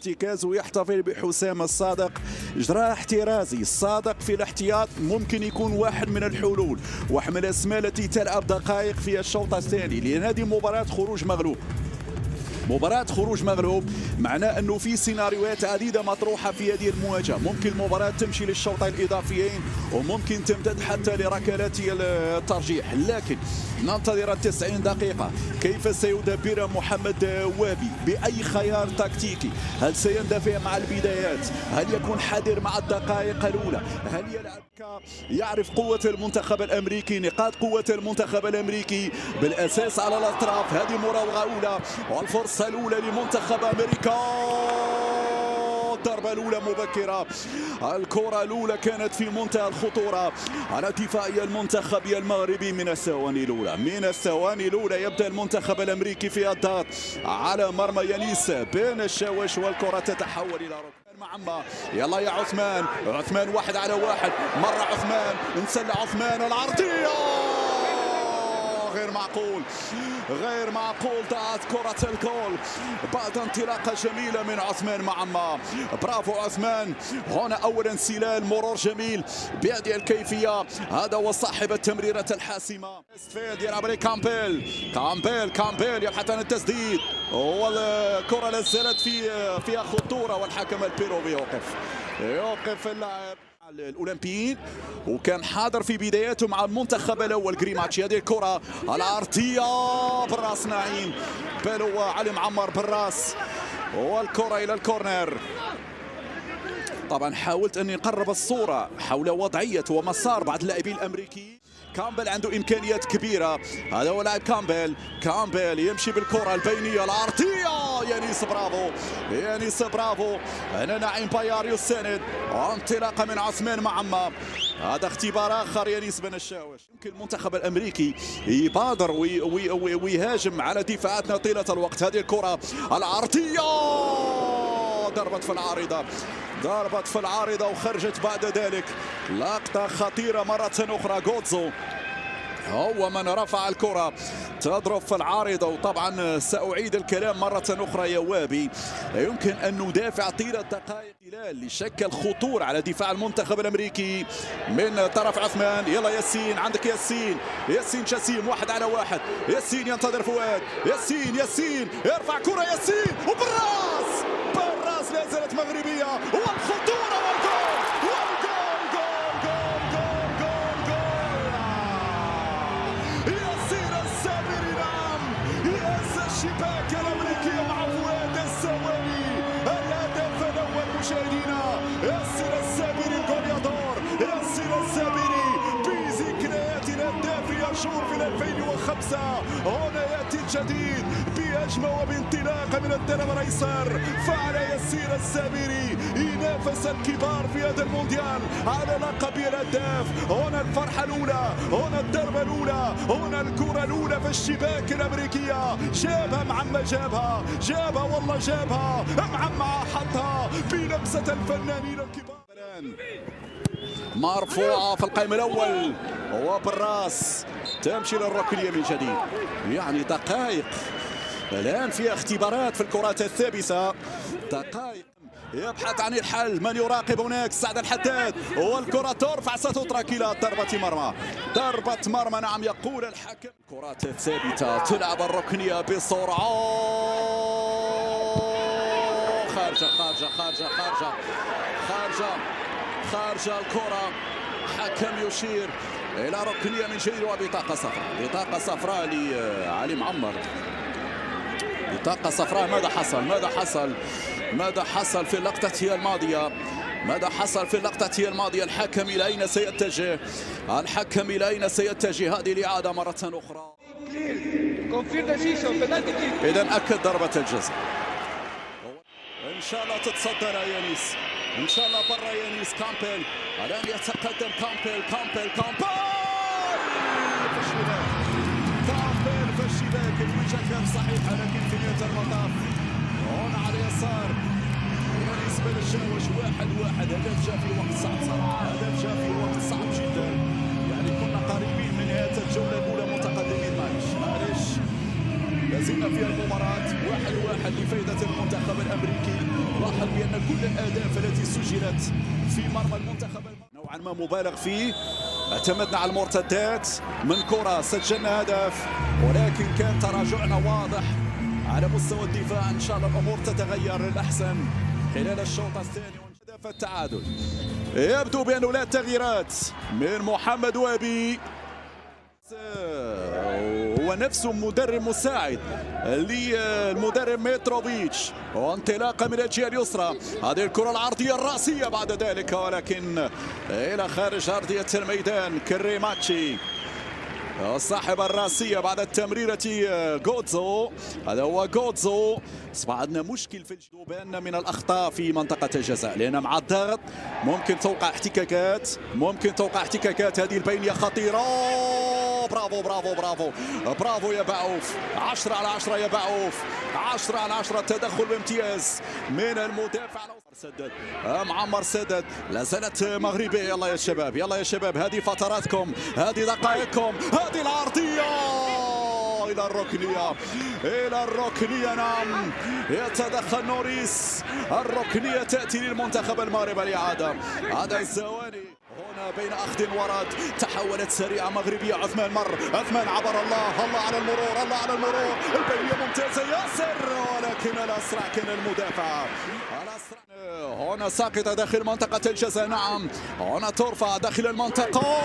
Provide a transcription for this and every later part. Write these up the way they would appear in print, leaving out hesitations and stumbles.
الارتكاز ويحتفل بحسام الصادق. إجراء احترازي، الصادق في الاحتياط ممكن يكون واحد من الحلول، واحد من الأسماء التي تلعب دقائق في الشوط الثاني، لأن هذه مباراة خروج مغلوب. مباراة خروج مغلوب معناه انه في سيناريوهات عديده مطروحه في هذه المواجهه، ممكن المباراه تمشي للشوطين الاضافيين وممكن تمتد حتى لركلات الترجيح، لكن ننتظر 90 دقيقه كيف سيدبر محمد وابي باي خيار تكتيكي. هل سيندفع مع البدايات؟ هل يكون حذر مع الدقائق الاولى؟ هل يعرف قوه المنتخب الامريكي، نقاط قوه المنتخب الامريكي بالاساس على الاطراف؟ هذه مراوغه اولى والفرصه الأولى لمنتخب أمريكا. الضربة الأولى مبكرة، الكرة الأولى كانت في منتهى الخطورة على دفاعي المنتخب المغربي. من الثواني الأولى يبدأ المنتخب الأمريكي في الضغط على مرمى يانيس بن الشاوش، والكرة تتحول إلى ركن معمى. يلا يا عثمان، عثمان 1 على 1، مرة عثمان، انسل عثمان، العرضية غير معقول ضاعت كرة الجول بعد انطلاقة جميلة من عثمان معمى. برافو عثمان، هنا أول انسلال، مرور جميل بهذه الكيفية، هذا هو صاحب التمريرة الحاسمة. استفاد يلعب عليه كامبيل يبحث عن التسديد، والكرة لا زالت فيها خطورة، والحكم البيروفي يوقف اللاعب الأولمبيين، وكان حاضر في بداياته مع المنتخب الأول جريماتشي. هذه الكرة العرضية بالراس نعيم، بل هو علي معمر بالراس، والكرة إلى الكورنر. طبعا حاولت أني نقرب الصورة حول وضعية ومسار بعض اللاعبين الأمريكيين. كامبل عنده إمكانيات كبيرة، هذا هو لاعب كامبل يمشي بالكرة البينية العرضية، يانيس برافو، هنا نعيم بايار يساند، وانطلاقة من عثمان معمى، هذا اختبار آخر يانيس بن الشاوش. يمكن المنتخب الأمريكي يبادر ويهاجم على دفاعاتنا طيلة الوقت. هذه الكرة العرضية ضربت في العارضة وخرجت بعد ذلك. لقطة خطيرة مرة أخرى، غوتزو هو من رفع الكرة تضرب في العارضة. وطبعا سأعيد الكلام مرة أخرى يا وابي، يمكن أن ندافع طيلة دقائق اللي شكل خطور على دفاع المنتخب الأمريكي من طرف عثمان. يلا ياسين، عندك ياسين جسيم، 1 على 1، ياسين ينتظر فؤاد، ياسين يرفع كرة، ياسين وبالراس لا زالت مغربية، والخطورة والجول ياسين السابري، نعم يأس الشباك الأمريكية مع فؤاد السواني. الهدف الأول مشاهدينا، ياسين السابري الجوليادور، ياسين السابري بذكرياتنا الدافية شهور في 2005. هنا يأتي الجديد بهجمة وبانطلاقة من الدرب الأيسر، فعل ياسين السابري ينافس الكبار في هذا المونديال على لقب الهداف. هنا الفرحة الأولى، هنا الضربة الأولى، هنا الكرة الأولى في الشباك الأمريكية. جابها معمى، جابها والله جابها معمى، حطها بلمسة الفنانين الكبار. مرفوعة في القائم الأول وبالراس تمشي للركنية من جديد. يعني دقائق الآن فيها اختبارات في الكرات الثابتة، دقائق يبحث عن الحل. من يراقب هناك؟ سعد الحداد، والكرة ترفع ستترك إلى ضربة مرمى. نعم يقول الحكم. الكرات الثابتة تلعب الركنية بسرعة، خارجة الكرة. حكم يشير إلى ركنية من جديد وبطاقة صفراء لعلي معمر. بطاقة صفراء. ماذا حصل في اللقطة الماضية؟ الحكم إلى أين سيتجه؟ هذه الإعادة مرة أخرى. إذا أكد ضربة الجزاء. إن شاء الله تتصدر يانيس، إن شاء الله برا يانيس. كامبل الآن يتقدم، كامبل في الشباك. الوجهة كان صحيحة، لكن في نهاية المطاف هنا على اليسار يانيس بن الشاوش. 1-1. هدف جاء في وقت صعب صراحة، جدا. يعني كنا قريبين من نهاية الجولة الأولى متقدمين. معلش لازلنا في المباراة. 1-1 لفائدة المنتخب الأمريكي. يتضح بأن كل الأهداف التي سجلت في مرمى المنتخب نوعا ما مبالغ فيه. اعتمدنا على المرتدات، من كرة سجلنا هدف، ولكن كان تراجعنا واضح على مستوى الدفاع. إن شاء الله الأمور تتغير للأحسن خلال الشوط الثاني. هدف التعادل يبدو بأنه لا تغييرات من محمد وابي، هو نفسه مدرب مساعد للمدرب متروفيتش، وانطلاقه من الجهه اليسرى. هذه الكره العرضيه الراسيه بعد ذلك، ولكن الى خارج ارضيه الميدان. كريماتشي صاحب الراسيه بعد التمريره. غوتزو، هذا هو غوتزو. اصبح عندنا مشكل في الجدوبان من الاخطاء في منطقه الجزاء، لان مع الضغط ممكن توقع احتكاكات. هذه البينيه خطيره. برافو برافو برافو برافو يا بعوف. 10 على 10 يا بعوف. 10 على 10. تدخل بامتياز من المدافع. سدد معمر سدد. لا زالت مغربيه. يلا يا شباب، يلا يا شباب، هذه فتراتكم، هذه دقائقكم. هذه العرضيه إلى الركنية. نعم، يتدخل نوريس. الركنية تأتي للمنتخب المغربي. الإعادة. هذا الزواني هنا بين أخذ ورد. تحولت سريعة مغربية. عثمان عثمان عبر. الله على المرور. البينية ممتازة ياسر، ولكن الأسرع كان المدافع. هنا ساقطة داخل منطقة الجزاء. نعم، هنا ترفع داخل المنطقة.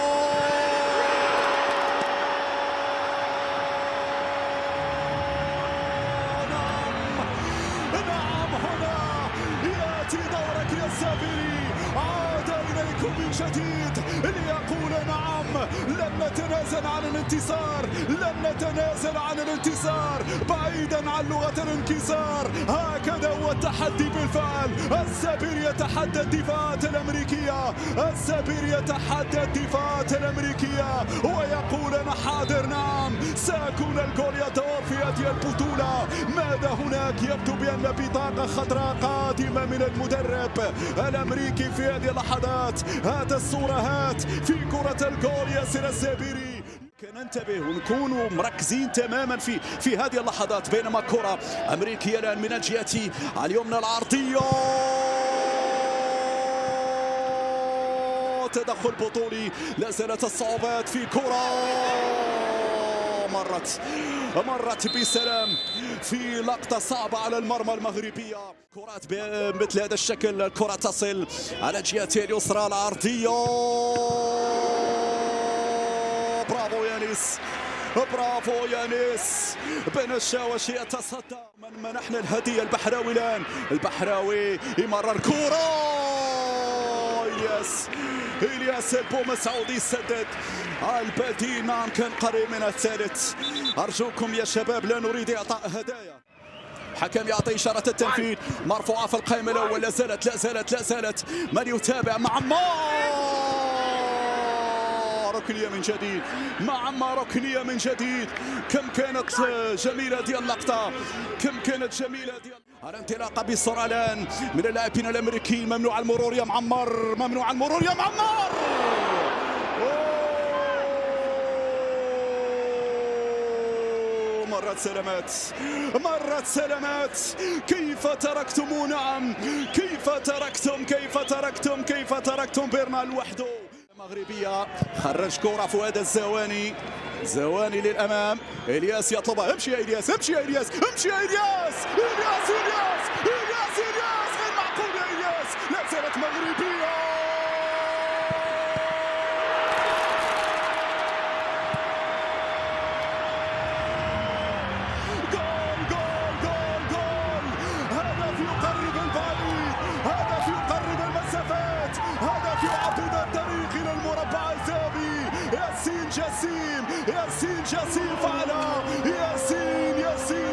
عاد إليكم من جديد ليقول نعم، لن نتنازل عن الانتصار، بعيدا عن لغة الانكسار. هكذا هو التحدي بالفعل. السابير يتحدى الدفاعات الأمريكية، ويقول أنا حاضر. نعم، سأكون الجوليادور في هذه البطولة. ماذا هناك؟ يبدو بأن بطاقة خضراء قادمة من المدرب الأمريكي في هذه اللحظات. هات الصورة في كرة الجول ياسر السابيري. ننتبه ونكون مركزين تماما في هذه اللحظات، بينما كرة أمريكية الآن من الجهة اليمنى العرضية. تدخل بطولي. لا زالت الصعوبات في كرة مرت بسلام في لقطة صعبة على المرمى المغربية. كرات بمثل هذا الشكل، الكرة تصل على جهة اليسرى العرضية. برافو يانيس. بين الشاوش يتصدى. من منحنا الهدية البحراوي الآن. البحراوي يمرر كرة. إلياس البومسعودي يسدد. البديل. نعم، كان قريب من الثالث. أرجوكم يا شباب، لا نريد إعطاء هدايا. حكم يعطي إشارة التنفيذ. مرفوعة في القائم الأول. لا زالت من يتابع. ركنية من جديد. كم كانت جميلة دي اللقطة، الانطلاقة بسرعة الآن من اللاعبين الأمريكيين. ممنوع المرور يا معمر. مرت سلامات. كيف تركتم؟ نعم، كيف تركتم برنال وحده. مغربية. خرج كرة فؤاد الزواني للأمام. إلياس يطلبها. امشي يا إلياس. غير معقول يا إلياس. لا زالت مغربية. جول. هدف يقرب البعيد، هدف يقرب المسافات، هدف يعبد الطريق إلى المربع الذهبي. ياسين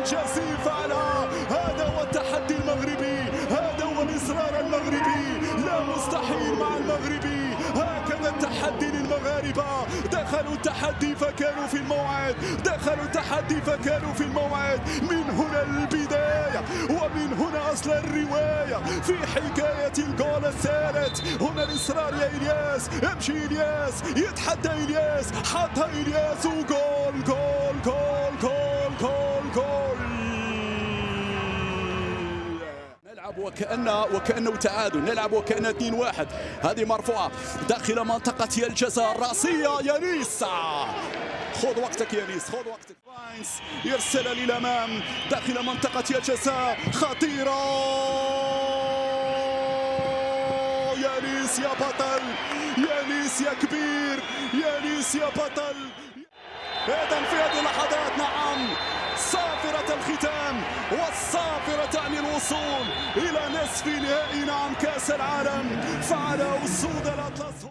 جسيم فعلا. هذا هو التحدي المغربي، هذا هو الإصرار المغربي. لا مستحيل مع المغربي. هكذا التحدي للمغاربة. دخلوا التحدي فكانوا في الموعد. من هنا البداية، ومن هنا أصل الرواية في حكاية الجول الثالث. هنا الإصرار يا إلياس. امشي إلياس، يتحدى إلياس، حطها إلياس، وجول. نلعب وكأنه تعادل، نلعب وكأنه 2-1. هذه مرفوعة داخل منطقة الجزاء الرأسية. يانيس خذ وقتك، يانيس خذ وقتك. يرسل للأمام داخل منطقة الجزاء، خطيرة. يانيس يا بطل، يانيس يا كبير، يانيس يا بطل. إذن في هذه اللحظات نعم صافرة الختام والصافرة عن الوصول إلى نصف نهائي نعم كأس العالم. فعلى أسود الأطلس.